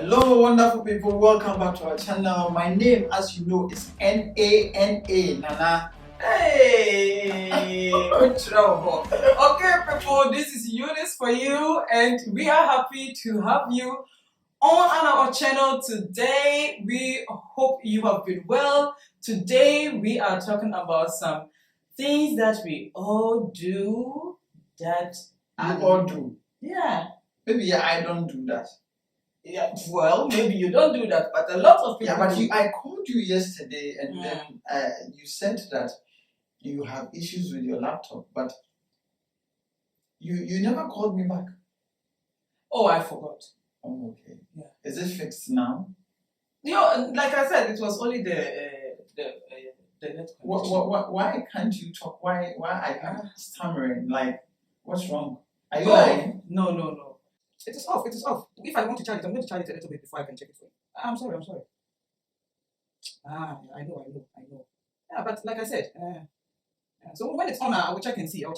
Hello, wonderful people. Welcome back to our channel. My name, as you know, is Nana. Nana. Hey, good trouble. Okay, people, this is Eunice for you, and we are happy to have you on our channel today. We hope you have been well. Today, we are talking about some things that we all do that You all do. Yeah. Maybe I don't do that. Yeah, well, maybe you don't do that, but a lot of people. Yeah, but I called you yesterday, and then you said that you have issues with your laptop, but you never called me back. Oh, I forgot. Oh, okay. Yeah. Is it fixed now? You know, like I said, it was only the net connection. Why can't you talk? Why are you stammering? Like, what's wrong? Are you lying? No. It is off. It is off. If I want to charge it, I'm going to charge it a little bit before I can check it for you. I'm sorry. I know. Yeah, but like I said, so when it's on, I will check and see. Why.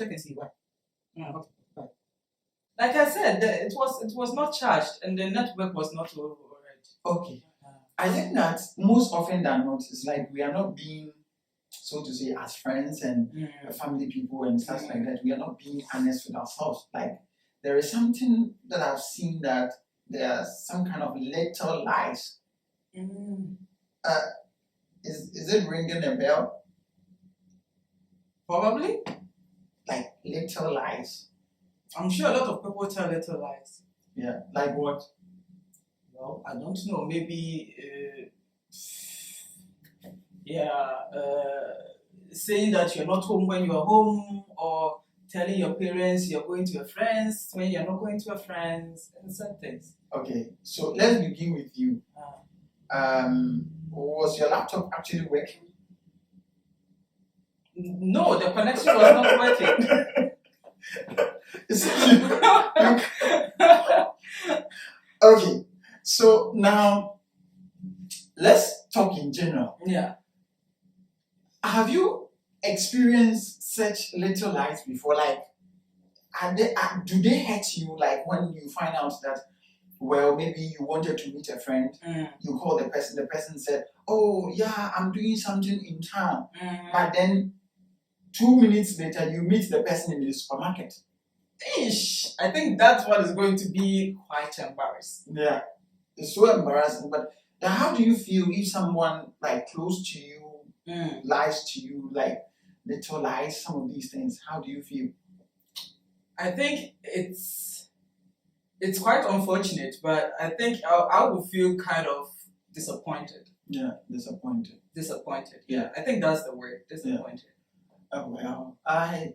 Okay. Bye. Like I said, it was not charged and the network was not all right. Okay. I think that most often than not, it's like we are not being, so to say, as friends and family people and stuff like that, we are not being honest with ourselves. Like, there is something that I've seen that there are some kind of little lies. Is it ringing a bell? Probably. Like little lies. I'm sure a lot of people tell little lies. Yeah. Like what? Well, I don't know. Maybe, saying that you're not home when you're home, or telling your parents you're going to your friends when you're not going to your friends, and certain things. Okay, so let's begin with you. Was your laptop actually working? No, the connection was not working. Okay, so now let's talk in general. Yeah. Have you experienced such little lies before? Like, do they hurt you? Like when you find out that, well, maybe you wanted to meet a friend, you call the person said, "Oh yeah, I'm doing something in town," but then 2 minutes later you meet the person in the supermarket. Ish, I think that's what is going to be quite embarrassing. Yeah, it's so embarrassing. But then how do you feel if someone like close to you lies to you, like little lies, some of these things? How do you feel? I think it's quite unfortunate, but I think I would feel kind of disappointed. Yeah, disappointed. Disappointed. Yeah, I think that's the word. Disappointed. Yeah. Well, I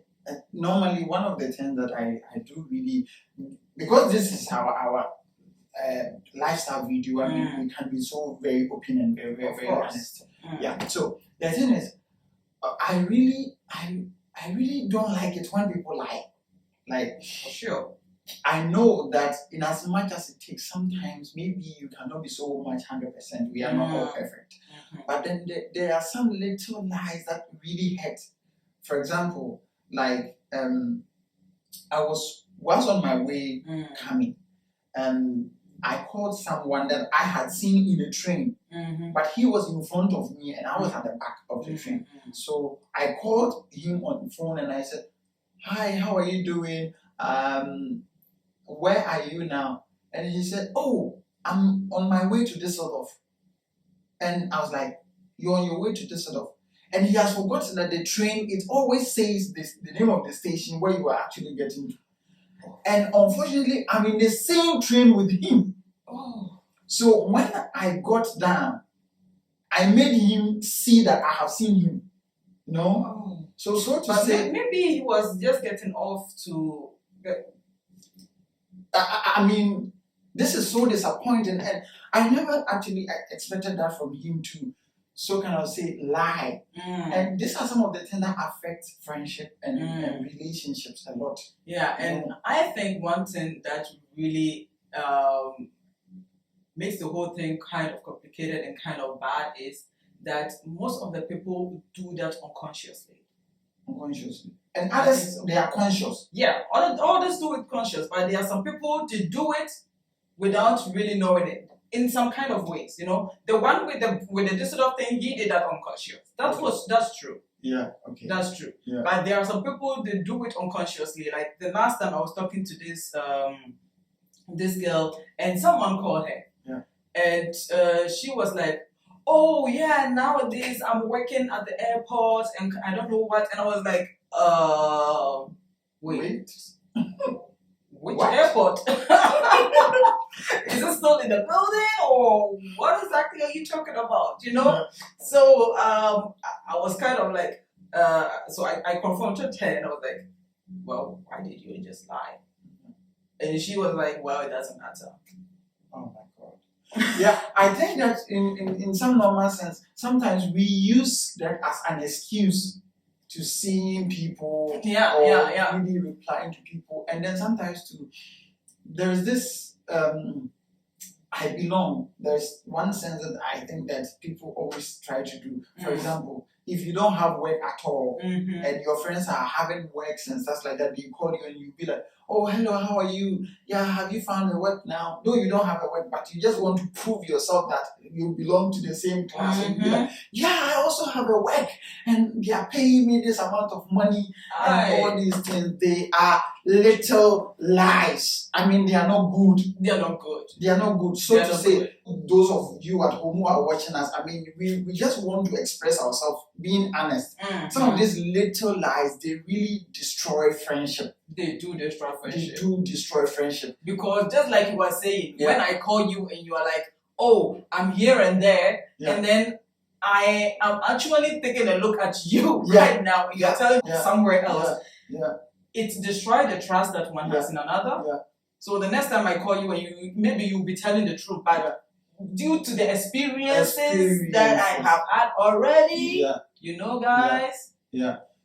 normally one of the things that I do really, because this is our lifestyle video. I mean, we can be so very open and very honest. Yeah. So the thing is, I really don't like it when people lie. Like, for sure. I know that in as much as it takes, sometimes maybe you cannot be so much 100%. We are not all perfect. But then there are some little lies that really hurt. For example, like I was on my way coming, and I called someone that I had seen in a train, but he was in front of me and I was at the back of the train. So I called him on the phone and I said, "Hi, how are you doing? Where are you now?" And he said, "Oh, I'm on my way to Düsseldorf." And I was like, "You're on your way to Düsseldorf?" And he has forgotten that the train, it always says the name of the station where you are actually getting to. And unfortunately, I'm in the same train with him. Oh. So when I got down, I made him see that I have seen him. You know? Oh. So to say, maybe he was just getting off to get... I mean, this is so disappointing, and I never actually expected that from him too. So kind of say lie. And these are some of the things that affect friendship and relationships a lot. Yeah, and I think one thing that really makes the whole thing kind of complicated and kind of bad is that most of the people do that unconsciously. And others, they are conscious. Yeah, others do it conscious, but there are some people to do it without really knowing it. in some kind of ways. The one with the Düsseldorf thing, he did that unconscious. That's true. Yeah, okay. That's true. Yeah. But there are some people that do it unconsciously. Like the last time I was talking to this girl, and someone called her. Yeah. And she was like, "Oh yeah, nowadays I'm working at the airport and I don't know what." And I was like, wait. Which What? airport? Is it still in the building, or what exactly are you talking about? Yeah. So I was kind of like, so I confronted her and I was like, well, why did you just lie? And she was like, well, it doesn't matter. Oh my God. Yeah, I think that in some normal sense, sometimes we use that as an excuse to seeing people or really replying to people, and then sometimes too, there's this I belong. There's one sense that I think that people always try to do. For example, if you don't have work at all and your friends are having works and stuff like that, they call you and you be like, "Oh, hello, how are you? Yeah, have you found a work now?" Though you don't have a work, but you just want to prove yourself that you belong to the same class. And you be like, "Yeah, I also have a work and they are paying me this amount of money." And all these things, they are little lies. I mean, they are not good. They are not good. They are not good. So to say, those of you at home who are watching us, I mean, we just want to express ourselves, being honest. Some of these little lies, they really destroy friendship. They do destroy friendship. They do destroy friendship. Because just like you were saying, when I call you and you are like, "Oh, I'm here and there," and then I am actually taking a look at you right now and you're telling me somewhere else. It destroys the trust that one has in another. So the next time I call you and maybe you'll be telling the truth, but due to the experiences that I have had already, guys.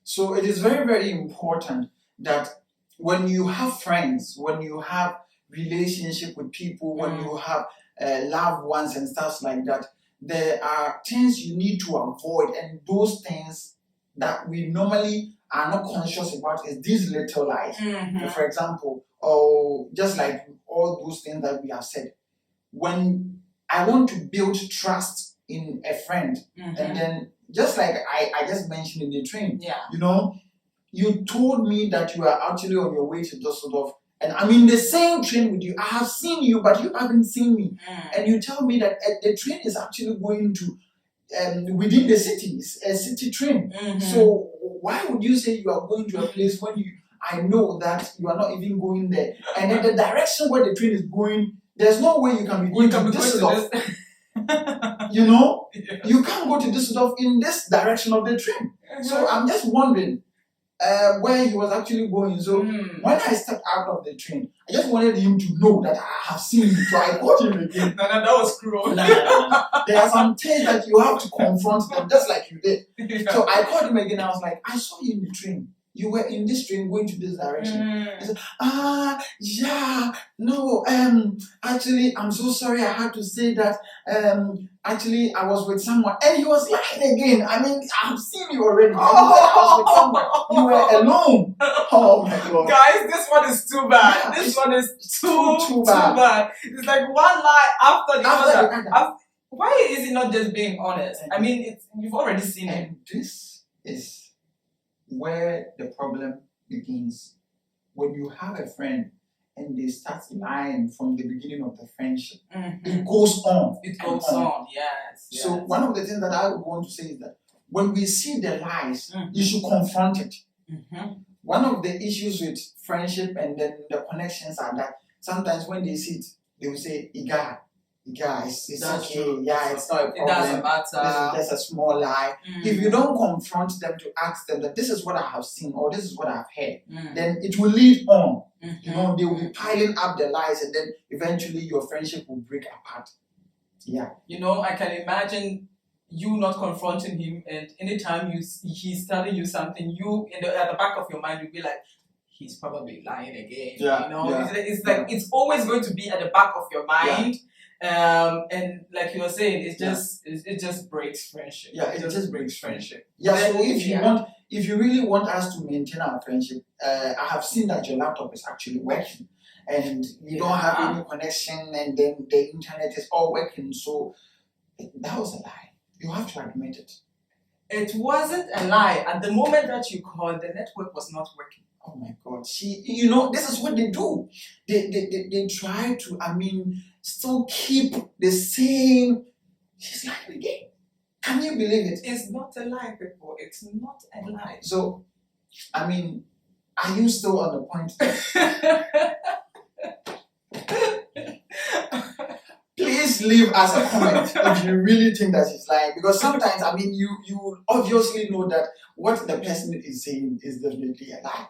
So it is very, very important that when you have friends, when you have relationship with people, when you have loved ones and stuff like that, there are things you need to avoid, and those things that we normally are not conscious about is these little lies. For example, just like all those things that we have said, when I want to build trust in a friend, and then just like I just mentioned in the train, you told me that you are actually on your way to Düsseldorf, and I'm in the same train with you. I have seen you, but you haven't seen me. And you tell me that the train is actually going to within the city. It's a city train. So why would you say you are going to a place when I know that you are not even going there? And then the direction where the train is going, there's no way you can be going to Düsseldorf. You can't go to Düsseldorf in this direction of the train. So I'm just wondering where he was actually going. So when I stepped out of the train, I just wanted him to know that I have seen him. So I called him again. No, that was cruel. No. There are some things that you have to confront them, just like you did. So I called him again. I was like, "I saw you in the train. You were in this train going to this direction." He said, no, actually, I'm so sorry I had to say that. Actually, I was with someone, and he was lying again. I mean, I've seen you already. I was with someone. You were alone. Oh my God. Guys, this one is too bad. This one is too bad. It's like one lie after the other. Why is he not just being honest? I mean, you've already seen it. And this is where the problem begins. When you have a friend and they start lying from the beginning of the friendship, it goes on. It goes on, yes. So one of the things that I would want to say is that when we see the lies, you should confront it. One of the issues with friendship and then the connections are that sometimes when they see it, they will say, Iga, it's okay. True. Yeah, it's not a problem. It doesn't matter. This is just a small lie. If you don't confront them to ask them that this is what I have seen or this is what I've heard, then it will lead on. They will be piling up the lies, and then eventually your friendship will break apart. I can imagine you not confronting him, and anytime he's telling you something, at the back of your mind you'll be like, he's probably lying again. It's like it's always going to be at the back of your mind. And like you were saying, it just breaks friendship. It just breaks friendship. So if you really want us to maintain our friendship, I have seen that your laptop is actually working and you don't have any connection, and then the internet is all working. So that was a lie. You have to admit it. It wasn't a lie. At the moment that you called, the network was not working. Oh my God. This is what they do. They try to, still keep the same. She's lying again. Can you believe it? It's not a lie, people. It's not a lie. So, are you still on the point? Please leave us a comment if you really think that she's lying. Because sometimes, you obviously know that what the person is saying is definitely a lie.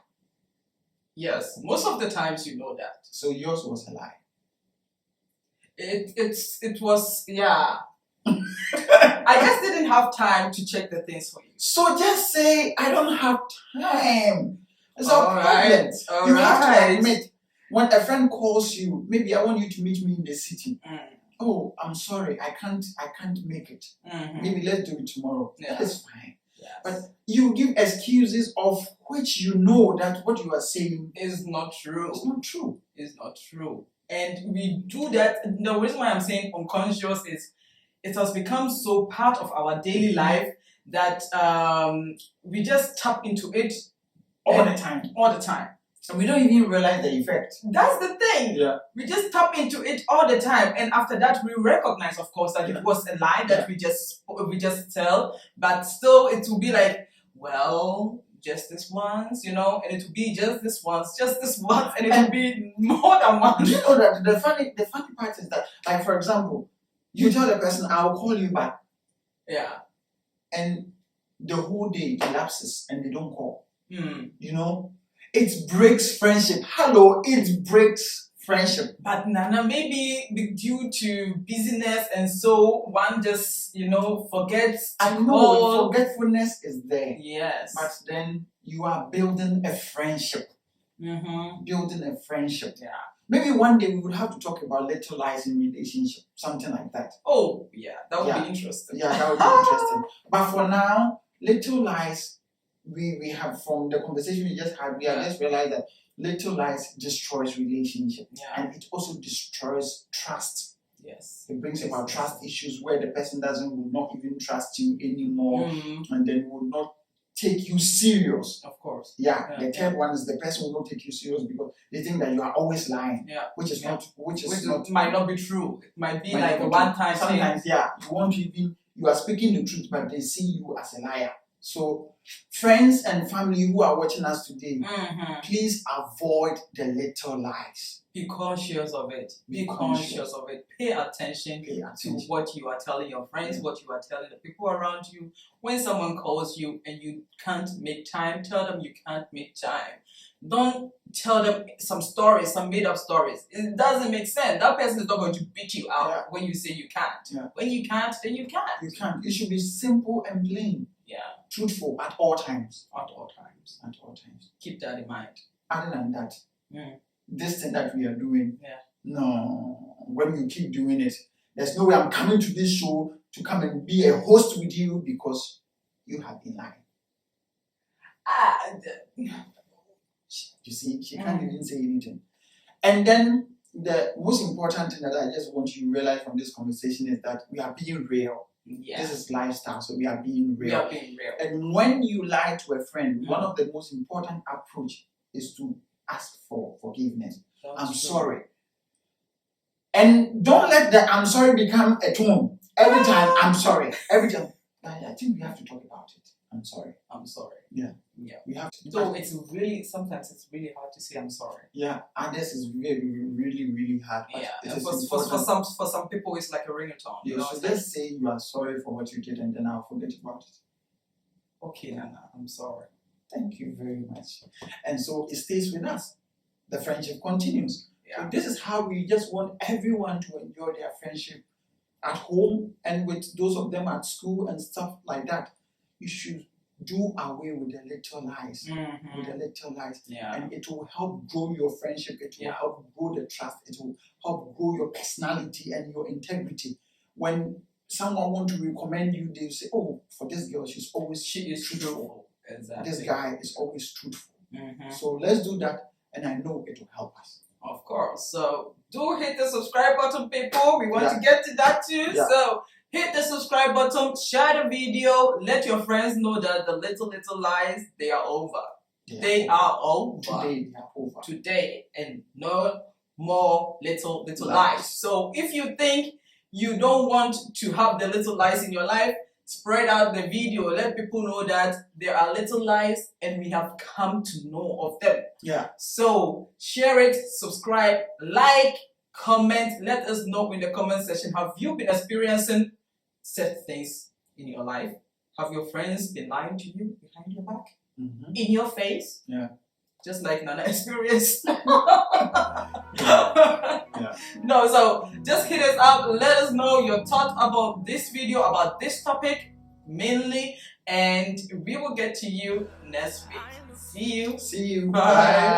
Yes, most of the times you know that. So yours was a lie. It was, yeah. I just didn't have time to check the things for you. So just say, I don't have time. It's a problem. All You right. have to admit, when a friend calls you, maybe I want you to meet me in the city. Oh, I'm sorry, I can't make it. Maybe let's do it tomorrow. Yeah. That is fine. Yes. But you give excuses of which you know that what you are saying is not true. It's not true. It's not true. And we do that. The reason why I'm saying unconscious is it has become so part of our daily life that we just tap into it All the time. All the time. And we don't even realize the effect. That's the thing. Yeah. We just tap into it all the time, and after that, we recognize, of course, that it was a lie that we just tell. But still, it will be like, well, just this once, and it will be just this once, and it will be more than once. Do you know that the funny part is that, like, for example, you tell the person, "I'll call you back," and the whole day elapses and they don't call. It breaks friendship. Hello, it breaks friendship. But Nana, maybe due to busyness, and so one just, forgets. I know forgetfulness is there. Yes. But then you are building a friendship. Building a friendship. Yeah. Maybe one day we would have to talk about little lies in relationship, something like that. Oh, yeah, that would be interesting. Yeah, that would be interesting. But for now, little lies. We have, from the conversation we just had, we have just realized that little lies destroys relationship, and it also destroys trust. Yes, it brings about trust issues where the person will not even trust you anymore, and then will not take you serious. Of course. The third one is the person will not take you serious because they think that you are always lying. Which is not. Might not be true. It might be like a one-time thing. Sometimes, you are speaking the truth, but they see you as a liar. So, friends and family who are watching us today, please avoid the little lies. Be conscious of it. Be conscious of it. Pay attention to what you are telling your friends, what you are telling the people around you. When someone calls you and you can't make time, tell them you can't make time. Don't tell them some made up stories. It doesn't make sense. That person is not going to beat you out when you say you can't. When you can't, then you can't. You can't. It should be simple and plain. Truthful at all times. At all times. Keep that in mind. Other than that, this thing that we are doing, no, when you keep doing it, there's no way I'm coming to this show to come and be a host with you because you have been lying. You see, she can't even say anything. And then the most important thing that I just want you to realize from this conversation is that we are being real. This is lifestyle, so we are being real. And when you lie to a friend, one of the most important approach is to ask for forgiveness. I'm sorry. And don't let the I'm sorry become a tone. Every time, I'm sorry. Every time. I think we have to talk about it. I'm sorry. Yeah. We have to. So sometimes it's really hard to say I'm sorry. Yeah, and this is really, really, really hard. For some people, it's like a ringtone. So just say you are sorry for what you did, and then I'll forget about it. Okay, Nana, I'm sorry. Thank you very much. And so it stays with us. The friendship continues. So this is how we just want everyone to enjoy their friendship at home and with those of them at school and stuff like that. You should do away with the little lies. And it will help grow your friendship. It will help grow the trust. It will help grow your personality and your integrity. When someone wants to recommend you, they say, "Oh, for this girl, she is truthful." Exactly. This guy is always truthful. Mhm. So let's do that, and I know it will help us. Of course. So do hit the subscribe button, people. We want Yeah. to get to that too. Yeah. So hit the subscribe button, share the video, let your friends know that the little lies, they are over. They are over. Today they are over. Today, and no more little Lies. lies. So if you think you don't want to have the little lies in your life, spread out the video. Let people know that there are little lies and we have come to know of them. Yeah. So share it, subscribe, like, comment. Let us know in the comment section. Have you been experiencing such things in your life? Have your friends been lying to you behind your back? Mhm. In your face? Yeah. Just like Nana experienced. Yeah. No, so just hit us up. Let us know your thoughts about this video, about this topic mainly, and we will get to you next week. See you. See you. Bye. Bye.